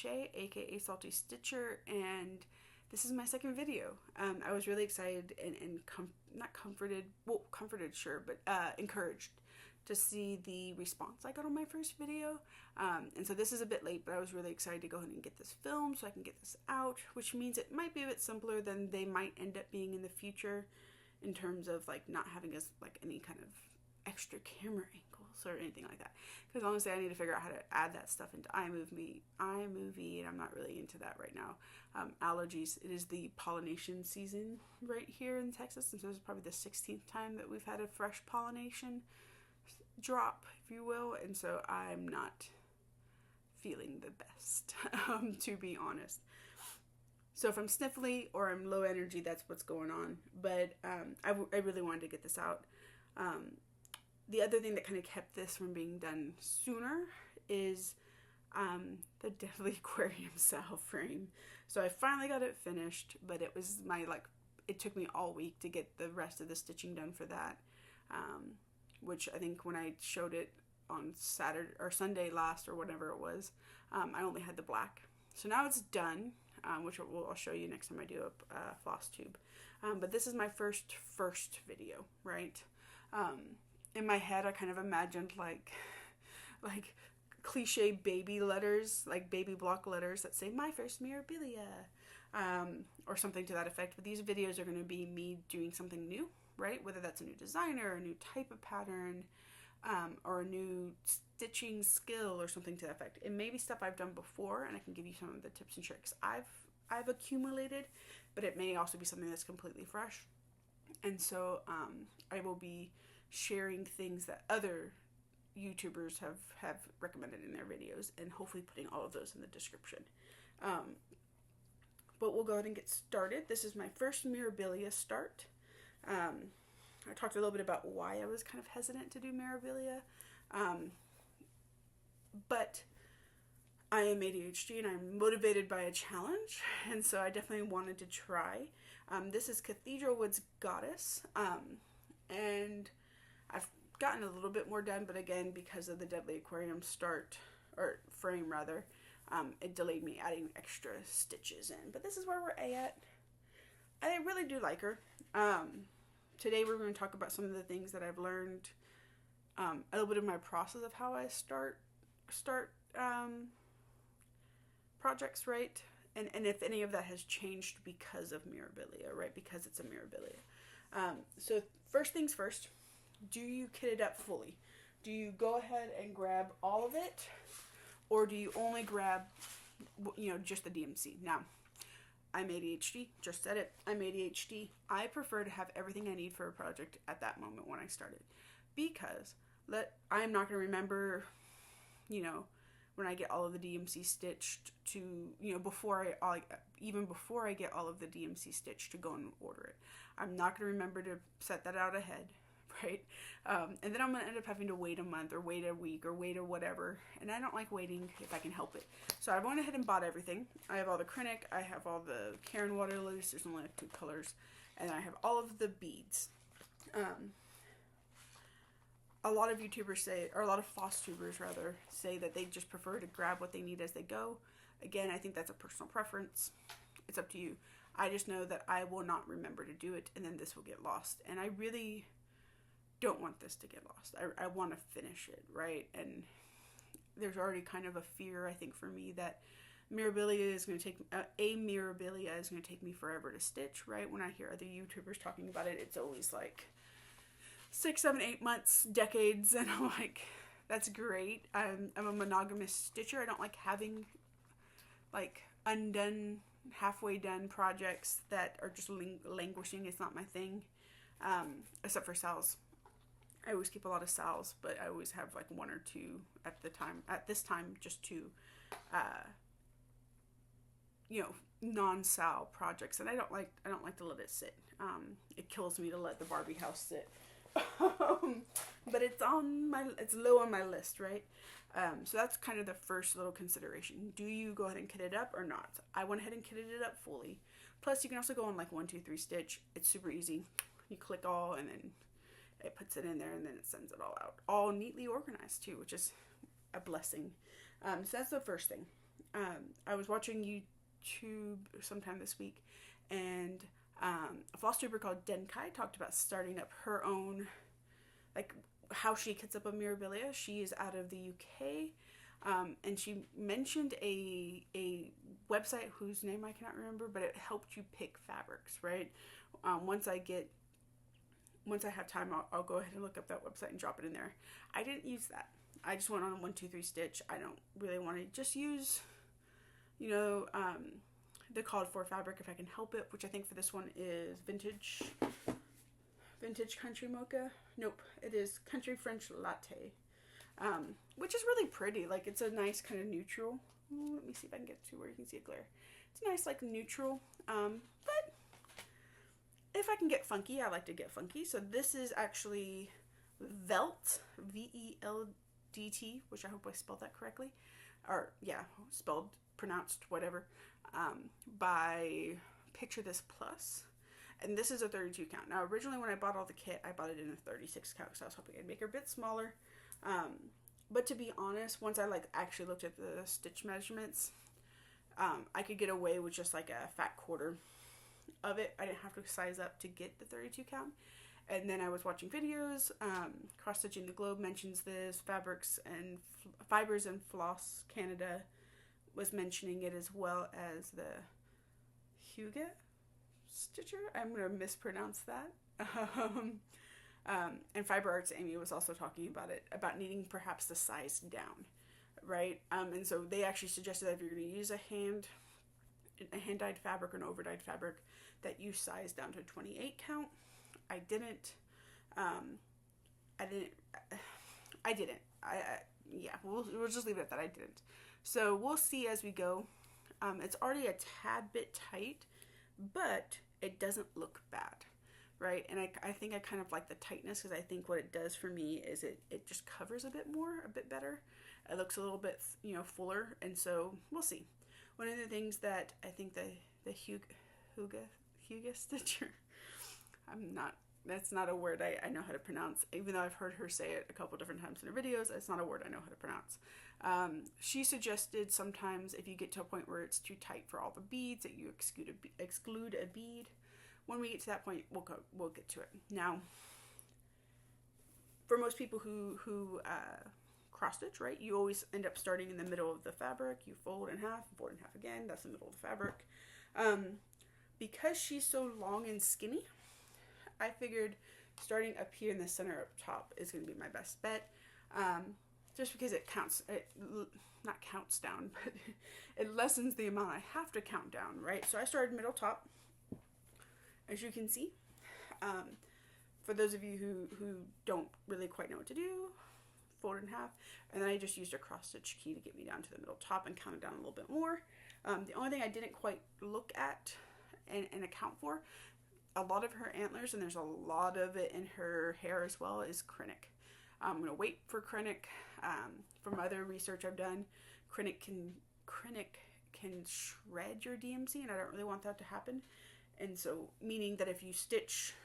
Shay, aka Salty Stitcher, and this is my second video. I was really excited and not comforted, well, comforted, sure, but encouraged to see the response I got on my first video. And so this is a bit late, but I was really excited to go ahead and get this filmed so I can get this out, which means it might be a bit simpler than they might end up being in the future in terms of like not having us like any kind of extra camera angles or anything like that. Because honestly, I need to figure out how to add that stuff into iMovie, and I'm not really into that right now. Allergies, it is the pollination season right here in Texas, and so this is probably the 16th time that we've had a fresh pollination drop, if you will, and so I'm not feeling the best, to be honest. So if I'm sniffly or I'm low energy, that's what's going on. But I really wanted to get this out. The other thing that kind of kept this from being done sooner is the Deadly Aquarium Sal frame. So I finally got it finished, but it was it took me all week to get the rest of the stitching done for that. Which I think when I showed it on Saturday or Sunday last or whatever it was, I only had the black. So now it's done, which I'll show you next time I do a floss tube. But this is my first video, right? In my head, I kind of imagined like cliche baby letters, like baby block letters that say "My First Mirabilia," or something to that effect. But these videos are going to be me doing something new, right? Whether that's a new designer, a new type of pattern, or a new stitching skill or something to that effect. It may be stuff I've done before, and I can give you some of the tips and tricks I've accumulated, but it may also be something that's completely fresh. And so I will be sharing things that other YouTubers have recommended in their videos, and hopefully putting all of those in the description. But we'll go ahead and get started. This is my first Mirabilia start. I talked a little bit about why I was kind of hesitant to do Mirabilia, but I am ADHD and I'm motivated by a challenge, and so I definitely wanted to try. This is Cathedral Wood's Goddess, and I've gotten a little bit more done, but again, because of the Deadly Aquarium frame rather, it delayed me adding extra stitches in. But this is where we're at. I really do like her. Today we're going to talk about some of the things that I've learned, a little bit of my process of how I start projects, right? And if any of that has changed because of Mirabilia, right? Because it's a Mirabilia. So first things first, do you kit it up fully? Do you go ahead and grab all of it, or do you only grab, just the DMC? Now, I'm ADHD, just said it, I'm ADHD. I prefer to have everything I need for a project at that moment when I started, because I'm not going to remember, when I get all of the DMC stitched to, before I get all of the DMC stitched to go and order it. I'm not going to remember to set that out ahead, right? And then I'm going to end up having to wait a month or wait a week or wait or whatever. And I don't like waiting if I can help it. So I went ahead and bought everything. I have all the Krennic, I have all the Karen Waterlilies, there's only like 2 colors, and I have all of the beads. A lot of YouTubers say, or a lot of Flosstubers rather, say that they just prefer to grab what they need as they go. Again, I think that's a personal preference. It's up to you. I just know that I will not remember to do it, and then this will get lost. And I really don't want this to get lost. I want to finish it, right? And there's already kind of a fear, I think, for me that Mirabilia is going to take me forever to stitch, right? When I hear other YouTubers talking about it, it's always like 6, 7, 8 months, decades, and I'm like, that's great. I'm a monogamous stitcher. I don't like having like undone, halfway done projects that are just languishing. It's not my thing, except for Sal's. I always keep a lot of Sal's, but I always have like 1 or 2 at this time, just 2, non-Sal projects, and I don't like to let it sit. It kills me to let the Barbie house sit. But it's low on my list, right? So that's kind of the first little consideration. Do you go ahead and kit it up or not? I went ahead and kitted it up fully. Plus, you can also go on like 1, 2, 3 stitch. It's super easy. You click all, and then it puts it in there, and then it sends it all out, all neatly organized too, which is a blessing. So that's the first thing. I was watching YouTube sometime this week, and a Flosstuber called Denkai talked about starting up her own, like how she kits up a Mirabilia. She is out of the UK, and she mentioned a website whose name I cannot remember, but it helped you pick fabrics, right? Once I have time, I'll go ahead and look up that website and drop it in there. I didn't use that. I just went on 123 Stitch. I don't really want to just use, the called for fabric if I can help it, which I think for this one is vintage country mocha. Nope, it is country French latte, which is really pretty. Like, it's a nice kind of neutral. Let me see if I can get to where you can see a glare. It's a nice, like, neutral, but if I can get funky, I like to get funky. So this is actually Velt, VELDT, which I hope I spelled that correctly. Or, yeah, spelled, pronounced, whatever, by Picture This Plus. And this is a 32 count. Now, originally when I bought all the kit, I bought it in a 36 count, so I was hoping I'd make her a bit smaller. But to be honest, once I actually looked at the stitch measurements, I could get away with just like a fat quarter of it. I didn't have to size up to get the 32 count. And then I was watching videos. Cross Stitching the Globe mentions this. Fibers and Floss Canada was mentioning it, as well as the Huga Stitcher. I'm going to mispronounce that. And Fiber Arts Amy was also talking about it, about needing perhaps the size down, right? And so they actually suggested that if you're going to use a hand-dyed fabric or an over-dyed fabric, that you size down to 28 count. I didn't. Yeah, we'll just leave it at that. I didn't. So we'll see as we go. It's already a tad bit tight, but it doesn't look bad, right? And I think I kind of like the tightness, because I think what it does for me is it just covers a bit better. It looks a little bit, fuller, and so we'll see. One of the things that I think the Huga Stitcher, that's not a word I know how to pronounce, even though I've heard her say it a couple different times in her videos. It's not a word I know how to pronounce. She suggested sometimes if you get to a point where it's too tight for all the beads, that you exclude a bead. When we get to that point, we'll get to it. Now, for most people who cross stitch, right, you always end up starting in the middle of the fabric. You fold in half again. That's the middle of the fabric. Because she's so long and skinny, I figured starting up here in the center up top is going to be my best bet. Just because it not counts down, but it lessens the amount I have to count down, right? So I started middle top, as you can see. For those of you who don't really quite know what to do, fold it in half, and then I just used a cross stitch key to get me down to the middle top and count it down a little bit more. The only thing I didn't quite look at and account for, a lot of her antlers, and there's a lot of it in her hair as well, is Krennic. I'm going to wait for Krennic. From other research I've done, Krennic can shred your DMC, and I don't really want that to happen. And so, meaning that if you stitch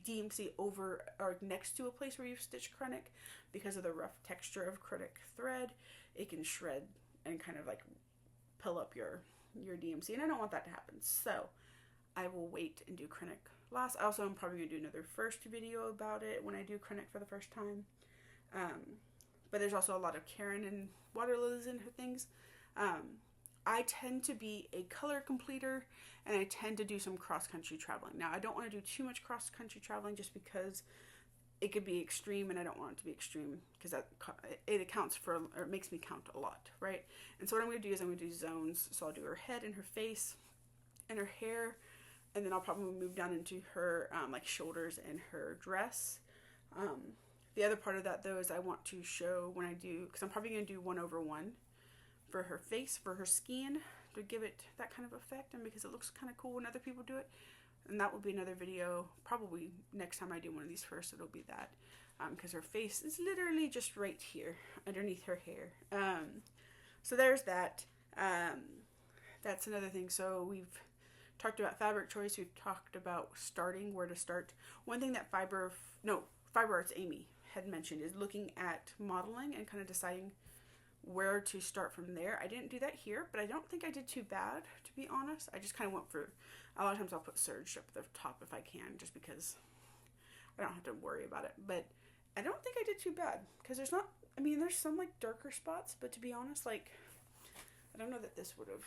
DMC over or next to a place where you've stitched Krennic, because of the rough texture of Krennic thread, it can shred and kind of like pull up your DMC, and I don't want that to happen. So I will wait and do Krennic last. I also am probably going to do another first video about it when I do Krennic for the first time. But there's also a lot of Karen and water lilies in her things. I tend to be a color completer, and I tend to do some cross-country traveling. Now, I don't want to do too much cross-country traveling just because it could be extreme, and I don't want it to be extreme because it accounts for, or it makes me count a lot, right? And so what I'm going to do is I'm going to do zones. So I'll do her head and her face and her hair, and then I'll probably move down into her like shoulders and her dress. The other part of that, though, is I want to show when I do, because I'm probably going to do 1/1 for her face, for her skin, to give it that kind of effect, and because it looks kind of cool when other people do it. And that will be another video, probably next time I do one of these first, it'll be that, because her face is literally just right here, underneath her hair. So there's that. That's another thing. So we've talked about fabric choice, we've talked about starting, where to start. One thing that Fiber Arts Amy had mentioned is looking at modeling and kind of deciding where to start from there. I didn't do that here, but I don't think I did too bad, to be honest. I just kind of went for, a lot of times I'll put serge up at the top if I can, just because I don't have to worry about it. But I don't think I did too bad, because there's not, I mean, there's some like darker spots, but to be honest, like, I don't know that this would have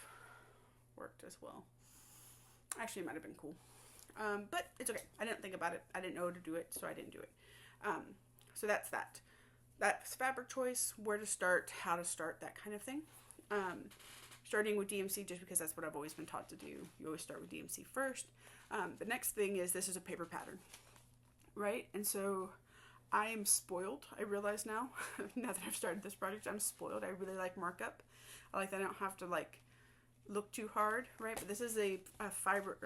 worked as well. Actually, it might have been cool. But it's okay. I didn't think about it. I didn't know to do it, so I didn't do it. So that's that. That's fabric choice, where to start, how to start, that kind of thing. Starting with DMC, just because that's what I've always been taught to do. You always start with DMC first. The next thing is, this is a paper pattern, right? And so I am spoiled. I realize now, now that I've started this project, I'm spoiled. I really like markup. I like that I don't have to like look too hard, right? But this is a fiber.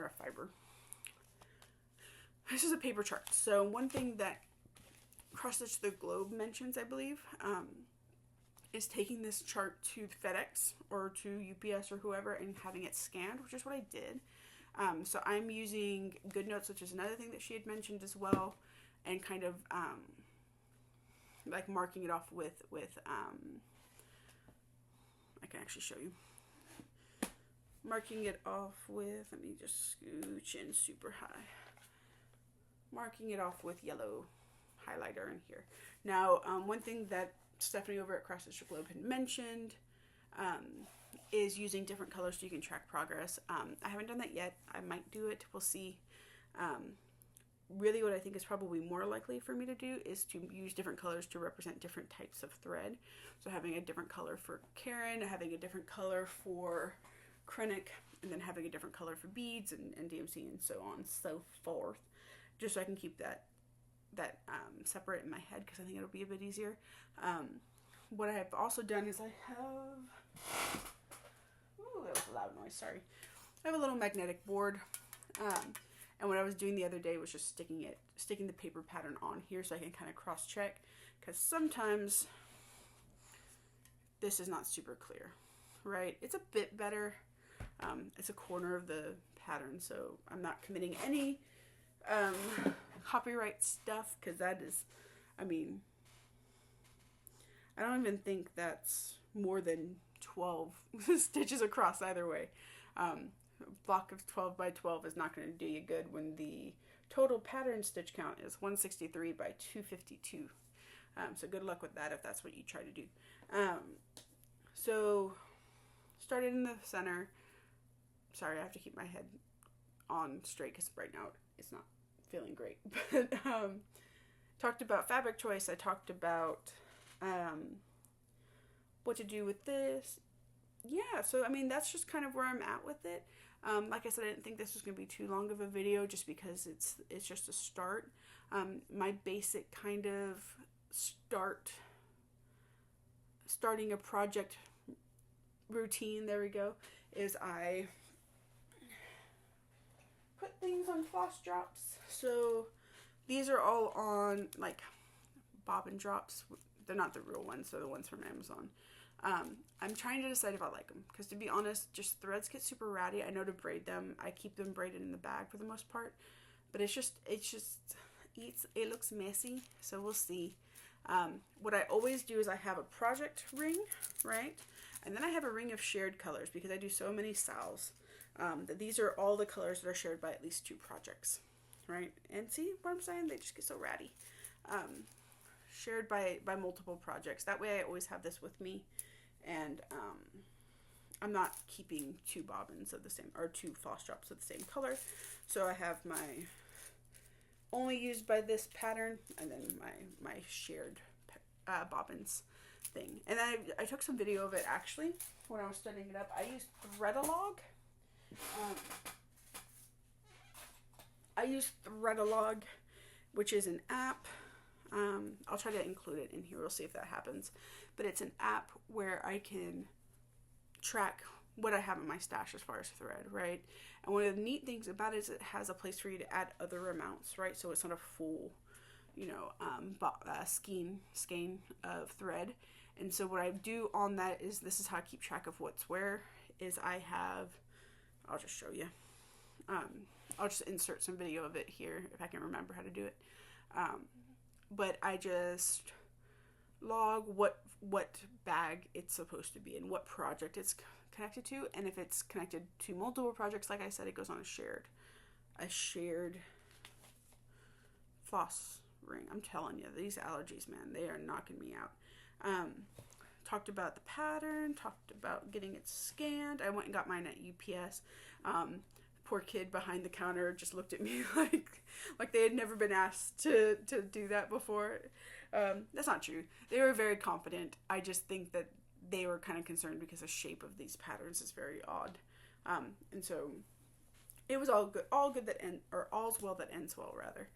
This is a paper chart. So one thing that Cross Stitch the Globe mentions, I believe, is taking this chart to FedEx or to UPS or whoever and having it scanned, which is what I did. So I'm using GoodNotes, which is another thing that she had mentioned as well, and kind of like marking it off with I can actually show you. Marking it off with, let me just scooch in super high. Marking it off with yellow highlighter in here. Now, one thing that Stephanie over at Cross Stitch the Globe had mentioned is using different colors so you can track progress. I haven't done that yet. I might do it. We'll see. Really what I think is probably more likely for me to do is to use different colors to represent different types of thread. So having a different color for Karen, having a different color for Krennic, and then having a different color for beads and DMC and so on and so forth. Just so I can keep that separate in my head, because I think it'll be a bit easier. What I have also done is I have, ooh, that was a loud noise, sorry. I have a little magnetic board, and what I was doing the other day was just sticking the paper pattern on here so I can kind of cross check, because sometimes this is not super clear, right? It's a bit better. It's a corner of the pattern, so I'm not committing any copyright stuff, because that is, I mean, I don't even think that's more than 12 stitches across either way. A block of 12 by 12 is not going to do you good when the total pattern stitch count is 163 by 252. So good luck with that if that's what you try to do. So started in the center. Sorry, I have to keep my head on straight because right now it's not feeling great. But talked about fabric choice. I talked about what to do with this. Yeah, so I mean that's just kind of where I'm at with it. Like I said, I didn't think this was going to be too long of a video just because it's just a start. My basic kind of starting a project routine, there we go, is I put things on floss drops. So these are all on like bobbin drops. They're not the real ones, they're the ones from Amazon. I'm trying to decide if I like them, because to be honest, just threads get super ratty. I know to braid them. I keep them braided in the bag for the most part, but it looks messy, so we'll see. What I always do is I have a project ring, right? And then I have a ring of shared colors, because I do so many sals, that these are all the colors that are shared by at least 2 projects, right? And see what I'm saying? They just get so ratty. Shared by multiple projects. That way I always have this with me, and I'm not keeping 2 bobbins of the same, or 2 floss drops of the same color. So I have my only used by this pattern, and then my shared bobbins thing. And then I took some video of it actually when I was setting it up. I used Threadalog. Which is an app. I'll try to include it in here. We'll see if that happens. But it's an app where I can track what I have in my stash as far as thread, right? And one of the neat things about it is it has a place for you to add other amounts, right? So it's not a full, skein of thread. And so what I do on that is, this is how I keep track of what's where, is I'll just show you. I'll just insert some video of it here if I can remember how to do it. But I just log what bag it's supposed to be in, what project it's connected to, and if it's connected to multiple projects, like I said, it goes on a shared floss ring. I'm telling you, these allergies, man, they are knocking me out. Talked about the pattern, talked about getting it scanned. I went and got mine at UPS. Poor kid behind the counter just looked at me like they had never been asked to do that before. That's not true. They were very competent. I just think that they were kind of concerned because the shape of these patterns is very odd. And so it was all good that all's well that ends well, rather.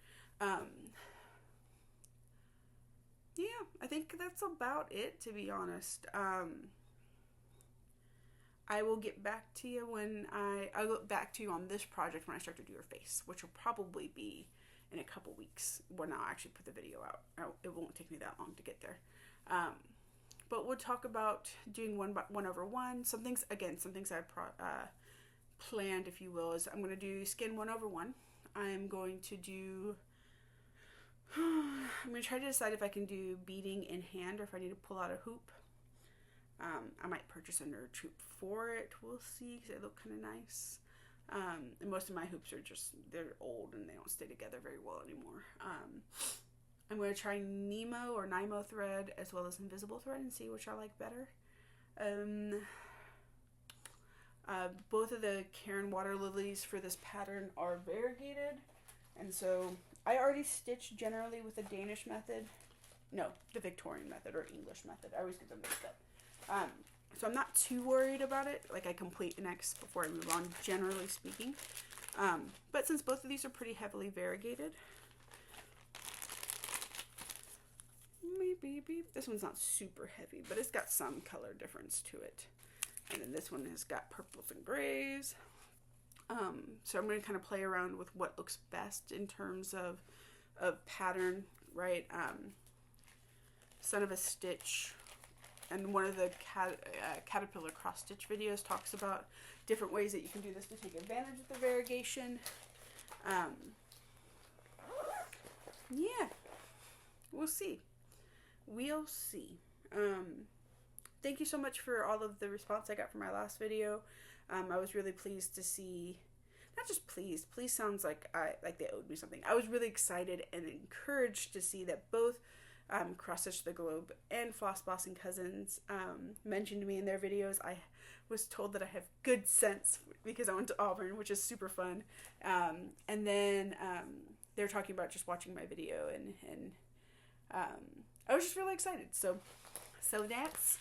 Yeah, I think that's about it, to be honest. I will get back to you when I'll get back to you on this project when I start to do her face, which will probably be in a couple weeks when I'll actually put the video out. It won't take me that long to get there. But we'll talk about doing 1/1. Some things I planned, if you will, is I'm going to do skin 1/1. I'm going to try to decide if I can do beading in hand or if I need to pull out a hoop. I might purchase a nerd hoop for it. We'll see, because they look kind of nice. And most of my hoops are they're old and they don't stay together very well anymore. I'm going to try Nemo thread as well as invisible thread and see which I like better. Both of the Karen water lilies for this pattern are variegated, and so I already stitched generally with the Danish method. No, the Victorian method or English method. I always get them mixed up. So I'm not too worried about it. Like, I complete next before I move on, generally speaking. But since both of these are pretty heavily variegated, maybe this one's not super heavy, but it's got some color difference to it. And then this one has got purples and grays. So I'm going to kind of play around with what looks best in terms of pattern, right? Son of a Stitch and one of the caterpillar cross stitch videos talks about different ways that you can do this to take advantage of the variegation. Yeah, we'll see. Thank you so much for all of the response I got from my last video. I was really pleased to see, not just pleased sounds like they owed me something. I was really excited and encouraged to see that both Cross Stitch the Globe and Floss Bossing Cousins mentioned me in their videos. I was told that I have good sense because I went to Auburn, which is super fun. And then they were talking about just watching my video, and I was just really excited. So that's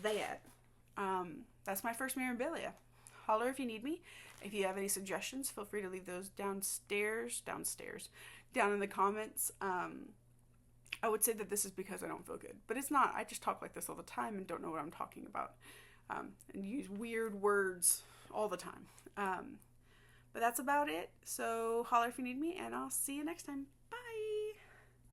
that. That's my First Mirabilia. Holler if you need me. If you have any suggestions, feel free to leave those down in the comments. I would say that this is because I don't feel good, but it's not. I just talk like this all the time and don't know what I'm talking about, and use weird words all the time. But that's about it. So holler if you need me, and I'll see you next time. Bye!